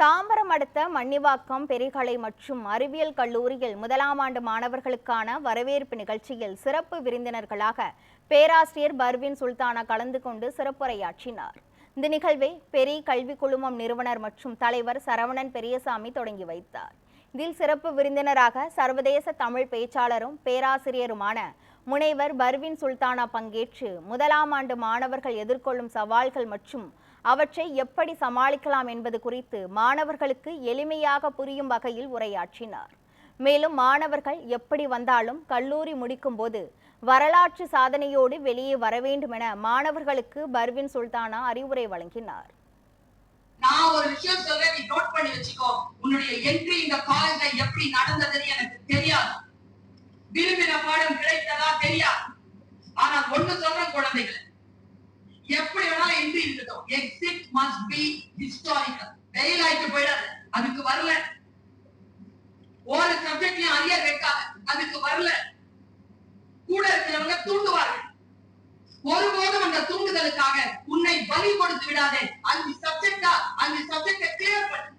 தாம்பரம் அடுத்த மன்னிவாக்கம் பெரிகலை மற்றும் அறிவியல் கல்லூரியில் முதலாம் ஆண்டு மாணவர்களுக்கான வரவேற்பு நிகழ்ச்சியில் சிறப்பு விருந்தினர்களாக பேராசிரியர் பர்வீன் சுல்தானா கலந்து கொண்டு சிறப்புரையாற்றினார். இந்த நிகழ்வை பெரிய கல்விக் குழுமம் நிறுவனர் மற்றும் தலைவர் சரவணன் பெரியசாமி தொடங்கி வைத்தார். இதில் சிறப்பு விருந்தினராக சர்வதேச தமிழ் பேச்சாளரும் பேராசிரியருமான முனைவர் பர்வீன் சுல்தானா பங்கேற்று முதலாம் ஆண்டு மாணவர்கள் எதிர்கொள்ளும் சவால்கள் மற்றும் அவற்றை எப்படி சமாளிக்கலாம் என்பது குறித்து மாணவர்களுக்கு எளிமையாக புரியும் வகையில் உரையாற்றினார். மேலும் மாணவர்கள் எப்படி வந்தாலும் கல்லூரி முடிக்கும் போது வரலாற்று சாதனையோடு வெளியே வர வேண்டும் என மாணவர்களுக்கு பர்வீன் சுல்தானா அறிவுரை வழங்கினார். நான் ஒரு விஷயம் சொல்றேன், நீ நோட் பண்ணி வச்சுக்கோ. உன்னுடைய என்ட்ரி இந்த காலேஜ்ல எப்படி நடந்ததுன்னு எனக்கு தெரியாது, விரும்பின பாடம் கிடைத்ததா தெரியாது. ஆனா ஒண்ணு சொல்றேன் குழந்தைகளை, எப்படி வேணாலும் என்ட்ரி இருக்கட்டும், exit must be historical. Fail ஆயிட்டு போயிடாது, அதுக்கு வரல. ஒரு சப்ஜெக்ட்லயும் அரியர் வைக்காது, அதுக்கு வரல. கூட இருக்கிறவங்க தூண்டுவார்கள். ஒருபோதும் அந்த தூண்டுதலுக்காக உன்னை பலி கொடுத்து விடாதே. 5 சப்ஜெக்டா 5 சப்ஜெக்ட கிளியர் பண்ணு.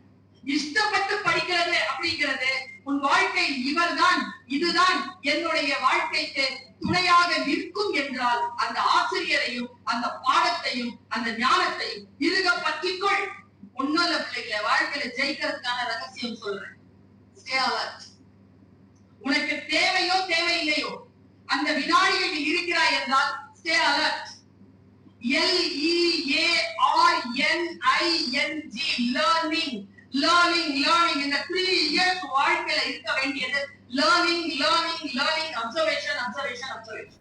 இஷ்டப்பட்டு படிக்கிறது அப்படிங்கிறது உன் வாழ்க்கை இவர்தான் இதுதான் என்னுடைய வாழ்க்கைக்கு துணையாக நிற்கும் என்றால் அந்த ஆசிரியரையும் அந்த பாடத்தையும் அந்த ஞானத்தையும் இருக பற்றிக்கொள். ஒன்னும் பிள்ளைகளை வாழ்க்கையில ஜெயிக்கிறதுக்கான ரகசியம் சொல்றேன். Stay alert. உனக்கு தேவையோ தேவையில்லையோ அந்த வினாடியில் நீ இருக்கிறாய் என்றால் stay alert. LEARNING learning learning learning. இந்த 3 years வாழ்க்கையில இருக்க வேண்டியது learning learning learning, observation observation observation.